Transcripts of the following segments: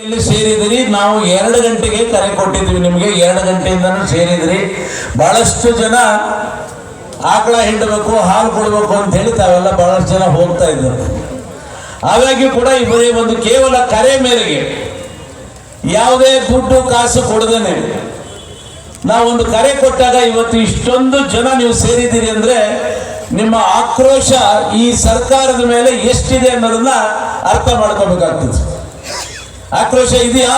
ಇಲ್ಲಿ ಸೇರಿದಿರಿ. ನಾವು 2 ಗಂಟೆಗೆ ಕರೆ ಕೊಟ್ಟಿದ್ವಿ ನಿಮಗೆ. 2 ಗಂಟೆಯಿಂದನೂ ಸೇರಿದ್ರಿ. ಬಹಳಷ್ಟು ಜನ ಆಕಳ ಹಿಂಡಬೇಕು, ಹಾಲು ಕೊಡಬೇಕು ಅಂತ ಹೇಳಿ ತಾವೆಲ್ಲ ಬಹಳಷ್ಟು ಜನ ಹೋಗ್ತಾ ಇದ್ದಾರೆ. ಹಾಗಾಗಿ ಕೂಡ ಇವರೇ ಒಂದು ಕೇವಲ ಕರೆ ಮೇರೆಗೆ ಯಾವುದೇ ದುಡ್ಡು ಕಾಸು ಕೊಡದೇನೆ ನಾವೊಂದು ಕರೆ ಕೊಟ್ಟಾಗ ಇವತ್ತು ಇಷ್ಟೊಂದು ಜನ ನೀವು ಸೇರಿದ್ದೀರಿ ಅಂದ್ರೆ ನಿಮ್ಮ ಆಕ್ರೋಶ ಈ ಸರ್ಕಾರದ ಮೇಲೆ ಎಷ್ಟಿದೆ ಅನ್ನೋದನ್ನ ಅರ್ಥ ಮಾಡ್ಕೋಬೇಕಾಗ್ತದೆ. ಆಕ್ರೋಶ ಇದೆಯಾ?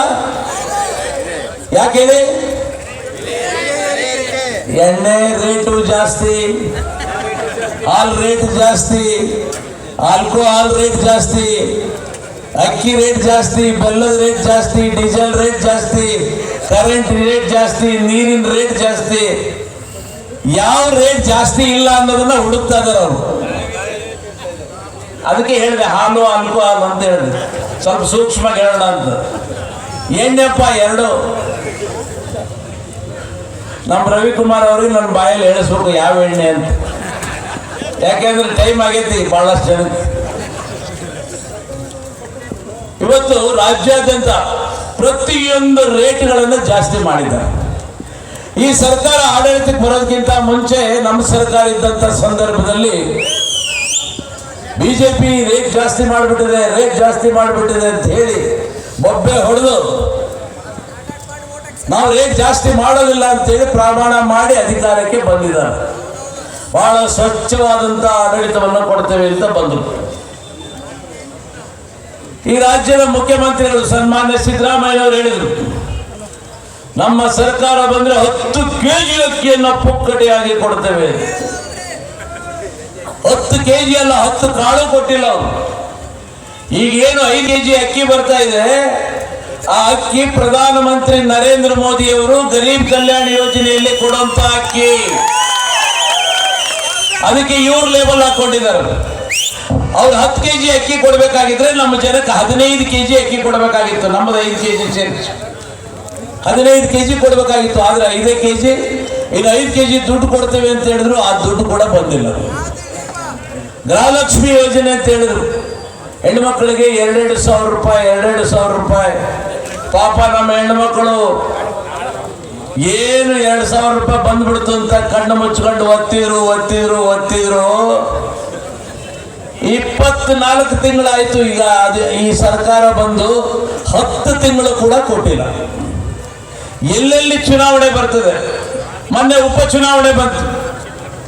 ಯಾಕೆ? ಎಣ್ಣೆ ರೇಟು ಜಾಸ್ತಿ, ಹಾಲ್ ರೇಟ್ ಜಾಸ್ತಿ, ಆಲ್ಕೋಹಾಲ್ ರೇಟ್ ಜಾಸ್ತಿ, ಅಕ್ಕಿ ರೇಟ್ ಜಾಸ್ತಿ, ಬೆಲ್ಲದ ರೇಟ್ ಜಾಸ್ತಿ, ಡೀಸೆಲ್ ರೇಟ್ ಜಾಸ್ತಿ, ಕರೆಂಟ್ ರೇಟ್ ಜಾಸ್ತಿ, ನೀರಿನ ರೇಟ್ ಜಾಸ್ತಿ. ಯಾವ ರೇಟ್ ಜಾಸ್ತಿ ಇಲ್ಲ ಅನ್ನೋದನ್ನ ಹುಡುಕ್ತಾ ಇದಾರೆ ಅವರು. ಅದಕ್ಕೆ ಹೇಳಿದೆ ಹಾಲು ಆಲ್ಕೋಹಾಲ್ ಅಂತ ಹೇಳಿದೆ, ಸ್ವಲ್ಪ ಸೂಕ್ಷ್ಮ ಹೇಳೋಣ ಅಂತ. ಎಣ್ಣೆಪ್ಪ 2. ನಮ್ಮ ರವಿಕುಮಾರ್ ಅವ್ರಿಗೆ ನನ್ನ ಬಾಯಲ್ಲಿ ಹೇಳಿಸ್ಬೇಕು ಯಾವ ಎಣ್ಣೆ ಅಂತ. ಯಾಕೆಂದ್ರೆ ಟೈಮ್ ಆಗೈತಿ ಬಹಳಷ್ಟು ಜನಕ್ಕೆ. ಇವತ್ತು ರಾಜ್ಯಾದ್ಯಂತ ಪ್ರತಿಯೊಂದು ರೇಟ್ಗಳನ್ನು ಜಾಸ್ತಿ ಮಾಡಿದ್ದಾರೆ. ಈ ಸರ್ಕಾರ ಆಡಳಿತಕ್ಕೆ ಬರೋದಕ್ಕಿಂತ ಮುಂಚೆ ನಮ್ಮ ಸರ್ಕಾರ ಇದ್ದಂಥ ಸಂದರ್ಭದಲ್ಲಿ ಬಿಜೆಪಿ ರೇಟ್ ಜಾಸ್ತಿ ಮಾಡಿಬಿಟ್ಟಿದೆ ಅಂತ ಹೇಳಿ ಬೊಬ್ಬೆ ಹೊಡೆದು ನಾವು ರೇಟ್ ಜಾಸ್ತಿ ಮಾಡೋದಿಲ್ಲ ಅಂತೇಳಿ ಪ್ರಮಾಣ ಮಾಡಿ ಅಧಿಕಾರಕ್ಕೆ ಬಂದಿದ್ದಾರೆ. ಬಹಳ ಸ್ವಚ್ಛವಾದಂಥ ಆಡಳಿತವನ್ನು ಕೊಡ್ತೇವೆ ಅಂತ ಬಂದರು. ಈ ರಾಜ್ಯದ ಮುಖ್ಯಮಂತ್ರಿಗಳು ಸನ್ಮಾನ್ಯ ಸಿದ್ದರಾಮಯ್ಯ ಅವರು ಹೇಳಿದರು, ನಮ್ಮ ಸರ್ಕಾರ ಬಂದ್ರೆ 10 ಕೆಜಿ ಅಕ್ಕಿಯನ್ನು ಪುಕ್ಕಟೆಯಾಗಿ ಕೊಡ್ತೇವೆ. 10 ಕೆಜಿ ಅಲ್ಲ, 10 ಕಾಳು ಕೊಟ್ಟಿಲ್ಲ ಅವರು. ಈಗೇನು 5 ಕೆಜಿ ಅಕ್ಕಿ ಬರ್ತಾ ಇದೆ, ಆ ಅಕ್ಕಿ ಪ್ರಧಾನಮಂತ್ರಿ ನರೇಂದ್ರ ಮೋದಿ ಅವರು ಗರೀಬ್ ಕಲ್ಯಾಣ ಯೋಜನೆಯಲ್ಲಿ ಕೊಡುವಂತ ಅಕ್ಕಿ. ಅದಕ್ಕೆ ಇವ್ರು ಲೇಬಲ್ ಹಾಕೊಂಡಿದ್ದಾರೆ. ಅವ್ರು 10 ಕೆಜಿ ಅಕ್ಕಿ ಕೊಡಬೇಕಾಗಿದ್ರೆ ನಮ್ಮ ಜನಕ್ಕೆ 15 ಕೆಜಿ ಅಕ್ಕಿ ಕೊಡಬೇಕಾಗಿತ್ತು. ನಮ್ಮದು 5 ಕೆಜಿ ಸೇರಿಸಿ 15 ಕೆಜಿ ಕೊಡಬೇಕಾಗಿತ್ತು. ಆದ್ರೆ 5 ಕೆಜಿ, ಇನ್ನು 5 ಕೆಜಿ ದುಡ್ಡು ಕೊಡ್ತೇವೆ ಅಂತ ಹೇಳಿದ್ರು. ಆ ದುಡ್ಡು ಕೂಡ ಬಂದಿಲ್ಲ. ಗೃಹಲಕ್ಷ್ಮಿ ಯೋಜನೆ ಅಂತ ಹೇಳಿದ್ರು, ಹೆಣ್ಮಕ್ಳಿಗೆ 2,000 ರೂಪಾಯಿ. ಪಾಪ ನಮ್ಮ ಹೆಣ್ಮಕ್ಳು ಏನು 2,000 ರೂಪಾಯಿ ಬಂದ್ಬಿಡ್ತು ಅಂತ ಕಣ್ಣು ಮುಚ್ಕೊಂಡು ಒತ್ತಿದ್ರು. 24 ತಿಂಗಳಾಯ್ತು. ಈಗ ಈ ಸರ್ಕಾರ ಬಂದು 10 ತಿಂಗಳು ಕೂಡ ಕೊಟ್ಟಿಲ್ಲ. ಎಲ್ಲೆಲ್ಲಿ ಚುನಾವಣೆ ಬರ್ತದೆ, ಮೊನ್ನೆ ಉಪಚುನಾವಣೆ ಬಂತು,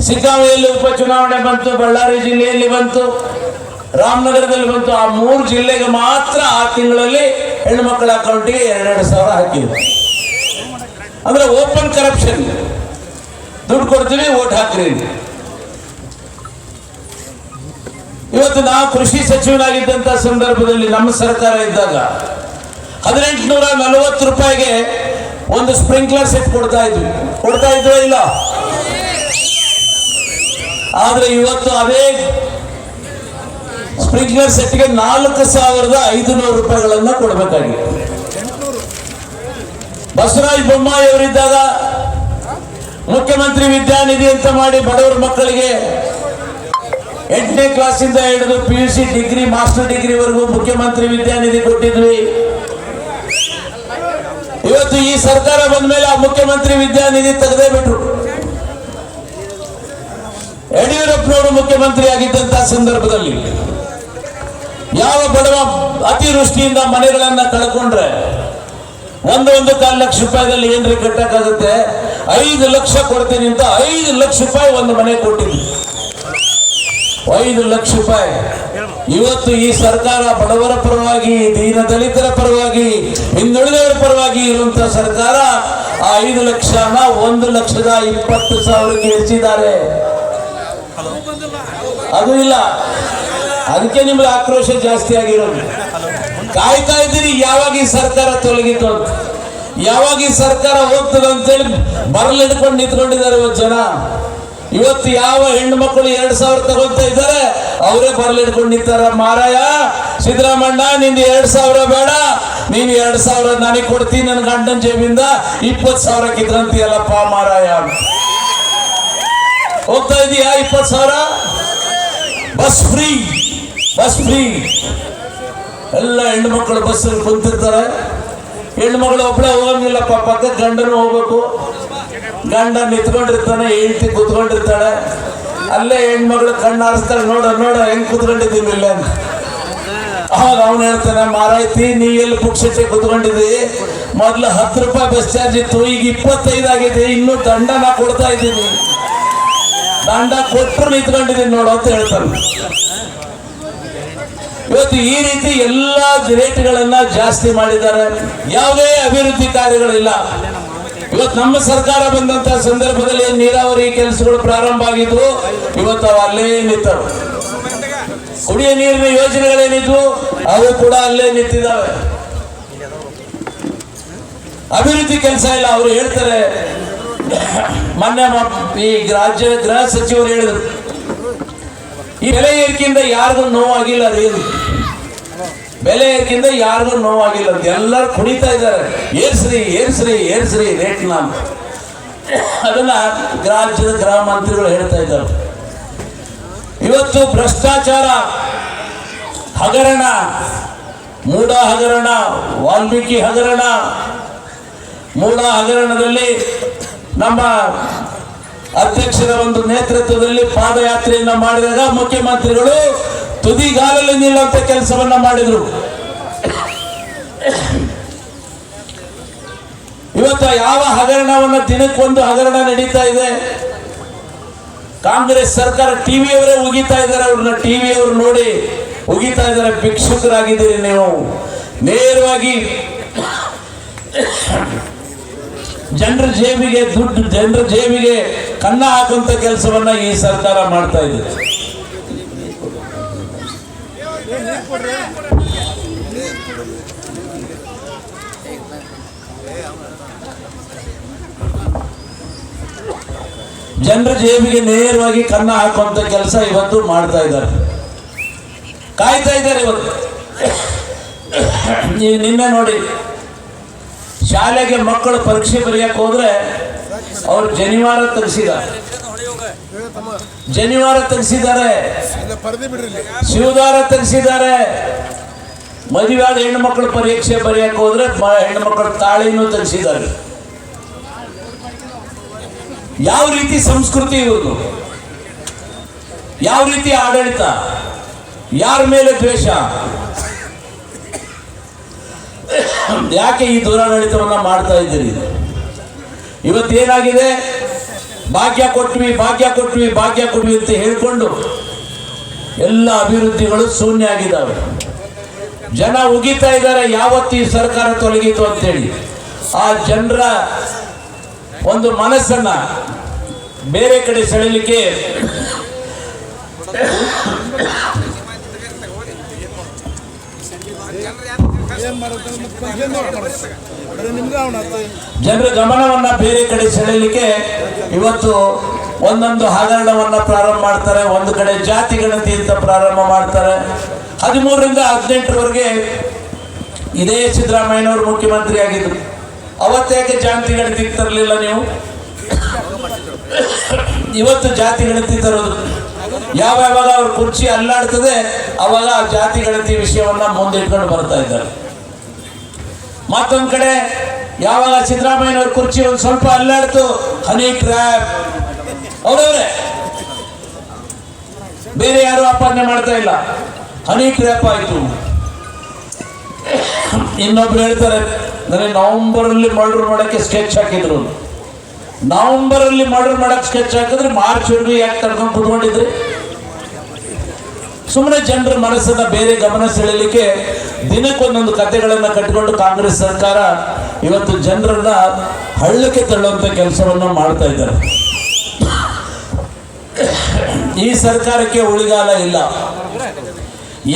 ಸಿಗ್ಗಾಂವಿಯಲ್ಲಿ ಉಪಚುನಾವಣೆ ಬಂತು, ಬಳ್ಳಾರಿ ಜಿಲ್ಲೆಯಲ್ಲಿ ಬಂತು, ರಾಮನಗರದಲ್ಲಿ ಬಂತು. ಆ 3 ಜಿಲ್ಲೆಗೆ ಮಾತ್ರ ಆ ತಿಂಗಳಲ್ಲಿ ಹೆಣ್ಣುಮಕ್ಕಳ ಅಕೌಂಟಿಗೆ 2,000 ಹಾಕಿದ್ರು. ಅಂದ್ರೆ ಓಪನ್ ಕರಪ್ಷನ್. ದುಡ್ಡು ಕೊಡ್ತೀವಿ, ಓಟ್ ಹಾಕ್ರಿ. ಇವತ್ತು ನಾವು ಕೃಷಿ ಸಚಿವನಾಗಿದ್ದಂತ ಸಂದರ್ಭದಲ್ಲಿ ನಮ್ಮ ಸರ್ಕಾರ ಇದ್ದಾಗ 1,840 ರೂಪಾಯಿಗೆ ಒಂದು ಸ್ಪ್ರಿಂಕ್ಲರ್ ಸೆಟ್ ಕೊಡ್ತಾ ಇದ್ವಿ ಇಲ್ಲ? ಆದ್ರೆ ಇವತ್ತು ಅದೇ ಸ್ಪ್ರಿಂಕ್ಲರ್ ಸೆಟ್ಗೆ 4,500 ರೂಪಾಯಿಗಳನ್ನ ಕೊಡಬೇಕಾಗಿದೆ. ಬಸವರಾಜ ಬೊಮ್ಮಾಯಿ ಅವರಿದ್ದಾಗ ಮುಖ್ಯಮಂತ್ರಿ ವಿದ್ಯಾನಿಧಿ ಅಂತ ಮಾಡಿ ಬಡವರ ಮಕ್ಕಳಿಗೆ 8ನೇ ಕ್ಲಾಸಿಂದ ಹಿಡಿದು PUC ಡಿಗ್ರಿ, ಮಾಸ್ಟರ್ ಡಿಗ್ರಿವರೆಗೂ ಮುಖ್ಯಮಂತ್ರಿ ವಿದ್ಯಾನಿಧಿ ಕೊಟ್ಟಿದ್ವಿ. ಇವತ್ತು ಈ ಸರ್ಕಾರ ಬಂದ ಮೇಲೆ ಆ ಮುಖ್ಯಮಂತ್ರಿ ವಿದ್ಯಾನಿಧಿ ತೆಗೆದೇ ಬಿಟ್ರು. ಯಡಿಯೂರಪ್ಪನವರು ಮುಖ್ಯಮಂತ್ರಿ ಆಗಿದ್ದಂತ ಸಂದರ್ಭದಲ್ಲಿ ಯಾವ ಬಡವ ಅತಿವೃಷ್ಟಿಯಿಂದ ಮನೆಗಳನ್ನ ಕಳ್ಕೊಂಡ್ರೆ 1.25 ಲಕ್ಷ ರೂಪಾಯಿದಲ್ಲಿ ಏನ್ರಿ ಕಟ್ಟಕ್ಕಾಗುತ್ತೆ? 5 ಲಕ್ಷ ಕೊಡ್ತೀನಿ ಅಂತ 5 ಲಕ್ಷ ರೂಪಾಯಿ ಒಂದು ಮನೆ ಕೊಟ್ಟಿದ್ವಿ. 5 ಲಕ್ಷ ರೂಪಾಯಿ. ಇವತ್ತು ಈ ಸರ್ಕಾರ ಬಡವರ ಪರವಾಗಿ, ದೀನ ದಲಿತರ ಪರವಾಗಿ, ಹಿಂದುಳಿದವರ ಪರವಾಗಿ ಇರುವಂತಹ ಸರ್ಕಾರ ಆ 5 ಲಕ್ಷನ 1,20,000ಕ್ಕೆ ಹೆಚ್ಚಿದ್ದಾರೆ. ಅದು ಇಲ್ಲ, ಅದಕ್ಕೆ ನಿಮ್ಗೆ ಆಕ್ರೋಶ ಜಾಸ್ತಿ ಆಗಿರೋದು. ಕಾಯ್ತಾ ಇದ್ದೀರಿ ಯಾವಾಗ ಈ ಸರ್ಕಾರ ತೊಲಗಿತು ಅಂತ, ಯಾವಾಗ ಈ ಸರ್ಕಾರ ಹೋಗ್ತದೆ ಅಂತೇಳಿ ಬರಲಿಡ್ಕೊಂಡು ನಿಂತ್ಕೊಂಡಿದ್ದಾರೆ ಇವತ್ತು ಜನ. ಇವತ್ತು ಯಾವ ಹೆಣ್ಣು ಮಕ್ಕಳು 2,000 ತಗೊಳ್ತಾ ಇದ್ದಾರೆ ಅವರೇ ಬರಲಿಡ್ಕೊಂಡು ನಿಂತಾರ. ಮಾರಾಯ ಸಿದ್ದರಾಮಣ್ಣ, ನಿಂದು 2,000 ಬೇಡ, ನೀನು 2,000 ನನಗೆ ಕೊಡ್ತೀನಿ, ನನ್ನ ಗಂಡನ ಜೇಬಿಂದ 20,000 ಕಿದ್ರಂತೀಯಲ್ಲಪ್ಪ ಮಾರಾಯ. ಹೋಗ್ತಾ ಇದೀಯಾ 20,000? Bus free. ಎಲ್ಲ ಹೆಣ್ಣು ಮಕ್ಕಳು ಬಸ್ಸಲ್ಲಿ ಕುಂತಿರ್ತಾರೆ. ಹೆಣ್ಣು ಮಗಳು ಒಬ್ಬಳೇ ಹೋಗಂಗಿಲ್ಲಪ್ಪ, ಪಕ್ಕ ಗಂಡನು ಹೋಗ್ಬೇಕು. ಗಂಡ ನಿಂತ್ಕೊಂಡಿರ್ತಾನೆ, ಹೆಂಡತಿ ಕುತ್ಕೊಂಡಿರ್ತಾಳೆ. ಅಲ್ಲೇ ಹೆಣ್ಮಗಳು ಕಣ್ಣು ಹಾರಿಸ್ತಾಳೆ, ನೋಡ ನೋಡ ಹೆಂಗ್ ಕುತ್ಕೊಂಡಿದ್ದೀನಿ ಇಲ್ಲ ಅಂತ. ಅವಾಗ ಅವನು ಹೇಳ್ತಾನೆ, ಮಾರಾಯ್ತಿ ನೀ ಎಲ್ಲಿ ಪುಕ್ಷತೆ ಕುತ್ಕೊಂಡಿದ್ದಿ, ಮೊದ್ಲು 10 ರೂಪಾಯಿ ಬಸ್ ಚಾರ್ಜ್ ಇತ್ತು, ಈಗ 25 ಆಗಿದೆ, ಇನ್ನೂ ದಂಡ ನಾ ಕೊಡ್ತಾ ಇದ್ದೀನಿ, ದಂಡ ಕೊಟ್ಟರು ನಿಂತ್ಕೊಂಡಿದ್ದೀನಿ ನೋಡು ಅಂತ ಹೇಳ್ತಾನೆ. ಇವತ್ತು ಈ ರೀತಿ ಎಲ್ಲ ರೇಟ್ಗಳನ್ನ ಜಾಸ್ತಿ ಮಾಡಿದ್ದಾರೆ. ಯಾವುದೇ ಅಭಿವೃದ್ಧಿ ಕಾರ್ಯಗಳಿಲ್ಲ. ಇವತ್ತು ನಮ್ಮ ಸರ್ಕಾರ ಬಂದಂತ ಸಂದರ್ಭದಲ್ಲಿ ನೀರಾವರಿ ಕೆಲಸಗಳು ಪ್ರಾರಂಭ ಆಗಿದ್ವು, ಇವತ್ತು ಅವು ಅಲ್ಲೇ ನಿಂತವು. ಕುಡಿಯ ನೀರಿನ ಯೋಜನೆಗಳೇನಿದ್ವು ಅವು ಕೂಡ ಅಲ್ಲೇ ನಿಂತಿದ್ದಾವೆ. ಅಭಿವೃದ್ಧಿ ಕೆಲಸ ಇಲ್ಲ. ಅವರು ಹೇಳ್ತಾರೆ, ಮೊನ್ನೆ ಈ ರಾಜ್ಯ ಗೃಹ ಸಚಿವರು ಹೇಳಿದ್ರು, ಈ ಬೆಲೆ ಏರಿಕೆಯಿಂದ ಯಾರಿಗೂ ನೋವಾಗಿಲ್ಲ ರೀ, ಬೆಲೆ ಏರಿಕೆಯಿಂದ ಯಾರಿಗೂ ನೋವಾಗಿಲ್ಲ ಅಂತ ಎಲ್ಲರೂ ಕುಣಿತಾ ಇದ್ದಾರೆ, ಏರ್ಸ್ರಿ ಏರ್ಸ್ರಿ ಏರ್ಸ್ರಿ ರೇಟ್ನ. ಅದನ್ನ ರಾಜ್ಯದ ಗೃಹ ಮಂತ್ರಿಗಳು ಹೇಳ್ತಾ ಇದ್ದಾರೆ. ಇವತ್ತು ಭ್ರಷ್ಟಾಚಾರ, ಹಗರಣ, ಮೂಡ ಹಗರಣ, ವಾಲ್ಮೀಕಿ ಹಗರಣ, ಮೂಡ ಹಗರಣದಲ್ಲಿ ನಮ್ಮ ಅಧ್ಯಕ್ಷರ ಒಂದು ನೇತೃತ್ವದಲ್ಲಿ ಪಾದಯಾತ್ರೆಯನ್ನ ಮಾಡಿದಾಗ ಮುಖ್ಯಮಂತ್ರಿಗಳು ತುದಿಗಾಲಲ್ಲಿ ನಿಲ್ಲುವಂತ ಕೆಲಸವನ್ನ ಮಾಡಿದ್ರು. ಇವತ್ತು ಯಾವ ಹಗರಣವನ್ನ, ದಿನಕ್ಕೊಂದು ಹಗರಣ ನಡೀತಾ ಇದೆ. ಕಾಂಗ್ರೆಸ್ ಸರ್ಕಾರ ಟಿವಿಯವರೇ ಉಗಿತಾ ಇದ್ದಾರೆ, ಅವ್ರನ್ನ ಟಿವಿಯವರು ನೋಡಿ ಉಗಿತಾ ಇದ್ದಾರೆ. ಭಿಕ್ಷುಕರಾಗಿದ್ದೀರಿ ನೀವು, ನೇರವಾಗಿ ಜನರ ಜೇಬಿಗೆ ದುಡ್ಡು, ಜನರ ಜೇಬಿಗೆ ಕನ್ನ ಹಾಕುವಂತ ಕೆಲಸವನ್ನ ಈ ಸರ್ಕಾರ ಮಾಡ್ತಾ ಇದೆ. ಜನರ ಜೇಬಿಗೆ ನೇರವಾಗಿ ಕನ್ನ ಹಾಕುವಂತ ಕೆಲಸ ಇವತ್ತು ಮಾಡ್ತಾ ಇದ್ದಾರೆ, ಕಾಯ್ತಾ ಇದ್ದಾರೆ. ಇವತ್ತು ನಿನ್ನೆ ನೋಡಿ, ಶಾಲೆಗೆ ಮಕ್ಕಳು ಪರೀಕ್ಷೆ ಬರೆಯಕ್ಕೆ ಹೋದ್ರೆ ಅವ್ರು ಜನಿವಾರ ತೆಗೆಸಿದ್ದಾರೆ, ಶಿವದಾರ ತೆಗೆಸಿದ್ದಾರೆ. ಮದುವೆಯಾದ ಹೆಣ್ಣು ಮಕ್ಕಳು ಪರೀಕ್ಷೆ ಬರೆಯಕ್ಕೆ ಹೋದ್ರೆ ಹೆಣ್ಣು ಮಕ್ಕಳು ತಾಳಿನೂ ತೆಗೆಸಿದ್ದಾರೆ. ಯಾವ ರೀತಿ ಸಂಸ್ಕೃತಿ ಇವ್ರದ್ದು, ಯಾವ ರೀತಿ ಆಡಳಿತ, ಯಾರ ಮೇಲೆ ದ್ವೇಷ, ಯಾಕೆ ಈ ದುರಾಡಳಿತವನ್ನ ಮಾಡ್ತಾ ಇದ್ದೀರಿ? ಇವತ್ತೇನಾಗಿದೆ, ಭಾಗ್ಯ ಕೊಟ್ವಿ ಭಾಗ್ಯ ಕೊಟ್ವಿ ಭಾಗ್ಯ ಕೊಟ್ವಿ ಅಂತ ಹೇಳ್ಕೊಂಡು ಎಲ್ಲ ಅಭಿವೃದ್ಧಿಗಳು ಶೂನ್ಯ ಆಗಿದ್ದಾವೆ. ಜನ ಉಗಿತಾ ಇದ್ದಾರೆ, ಯಾವತ್ತು ಈ ಸರ್ಕಾರ ತೊಲಗಿತು ಅಂತೇಳಿ. ಆ ಜನರ ಒಂದು ಮನಸ್ಸನ್ನ ಬೇರೆ ಕಡೆ ಸೆಳೆಯಲಿಕ್ಕೆ ಜನರ ಗಮನವನ್ನ ಬೇರೆ ಕಡೆ ಸೆಳೆಯಲಿಕ್ಕೆ ಇವತ್ತು ಒಂದೊಂದು ಹಗರಣವನ್ನ ಪ್ರಾರಂಭ ಮಾಡ್ತಾರೆ. ಒಂದು ಕಡೆ ಜಾತಿ ಗಣತಿ ಅಂತ ಪ್ರಾರಂಭ ಮಾಡ್ತಾರೆ. 13ರಿಂದ 18ರವರೆಗೆ ಇದೇ ಸಿದ್ದರಾಮಯ್ಯನವರು ಮುಖ್ಯಮಂತ್ರಿ ಆಗಿದ್ರು. ಅವತ್ತೇಕೆ ಜಾತಿ ಗಣತಿ ತರಲಿಲ್ಲ ನೀವು? ಇವತ್ತು ಜಾತಿ ಗಣತಿ ತರೋದು. ಯಾವಾಗ ಅವ್ರ ಕುರ್ಚಿ ಅಲ್ಲಾಡ್ತದೆ ಅವಾಗ ಜಾತಿ ಗಣತಿ ವಿಷಯವನ್ನ ಮುಂದಿಟ್ಕೊಂಡು ಬರ್ತಾ ಇದ್ದಾರೆ. ಮತ್ತೊಂದ್ ಕಡೆ ಯಾವಾಗ ಸಿದ್ದರಾಮಯ್ಯನವ್ರ ಕುರ್ಚಿ ಒಂದು ಸ್ವಲ್ಪ ಅಲ್ಲಾಡ್ತು, ಹನಿ ಟ್ರ್ಯಾಪ್, ಹೌದವ್ರೆ, ಬೇರೆ ಯಾರು ಅಪಾದನೆ ಮಾಡ್ತಾ ಇಲ್ಲ, ಹನಿ ಟ್ರ್ಯಾಪ್ ಆಯ್ತು. ಇನ್ನೊಬ್ರು ಹೇಳ್ತಾರೆ, ನನಗೆ ನವೆಂಬರಲ್ಲಿ ಮರ್ಡರ್ ಮಾಡಕ್ಕೆ ಸ್ಕೆಚ್ ಹಾಕಿದ್ರು. ನವೆಂಬರಲ್ಲಿ ಮರ್ಡರ್ ಮಾಡಕ್ಕೆ ಸ್ಕೆಚ್ ಹಾಕಿದ್ರೆ ಮಾರ್ಚ್ವರೆಗೂ ಯಾಕೆ ತಡ್ಕೊಂಡು ಕುತ್ಕೊಂಡಿದ್ರಿ? ಸುಮ್ಮನೆ ಜನರ ಮನಸ್ಸನ್ನ ಬೇರೆ ಗಮನ ಸೆಳೆಯಲಿಕ್ಕೆ ದಿನಕ್ಕೊಂದೊಂದು ಕಥೆಗಳನ್ನ ಕಟ್ಟಿಕೊಂಡು ಕಾಂಗ್ರೆಸ್ ಸರ್ಕಾರ ಇವತ್ತು ಜನರನ್ನ ಹಳ್ಳಕ್ಕೆ ತಳ್ಳುವಂತ ಕೆಲಸವನ್ನ ಮಾಡ್ತಾ ಇದ್ದಾರೆ. ಈ ಸರ್ಕಾರಕ್ಕೆ ಉಳಿಗಾಲ ಇಲ್ಲ,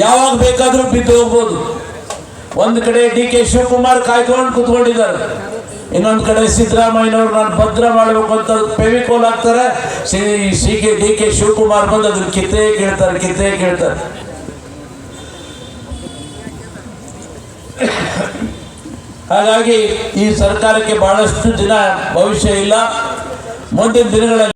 ಯಾವಾಗ ಬೇಕಾದ್ರೂ ಬಿದ್ದು ಹೋಗ್ಬೋದು. ಒಂದು ಕಡೆ ಡಿ.ಕೆ. ಶಿವಕುಮಾರ್ ಕಾಯ್ಕೊಂಡು ಕುತ್ಕೊಂಡಿದ್ದಾರೆ, ಇನ್ನೊಂದು ಕಡೆ ಸಿದ್ದರಾಮಯ್ಯನವರು ನಾನು ಭದ್ರ ಮಾಡಬೇಕು ಅಂತ ಫೆವಿಕೋಲ್ ಹಾಕ್ತಾರೆ. ಡಿ.ಕೆ. ಶಿವಕುಮಾರ್ ಬಂದು ಅದನ್ನ ಕಿತ್ತೇ ಕೇಳ್ತಾರೆ. ಹಾಗಾಗಿ ಈ ಸರ್ಕಾರಕ್ಕೆ ಬಹಳಷ್ಟು ದಿನ ಭವಿಷ್ಯ ಇಲ್ಲ. ಮುಂದಿನ ದಿನಗಳಲ್ಲಿ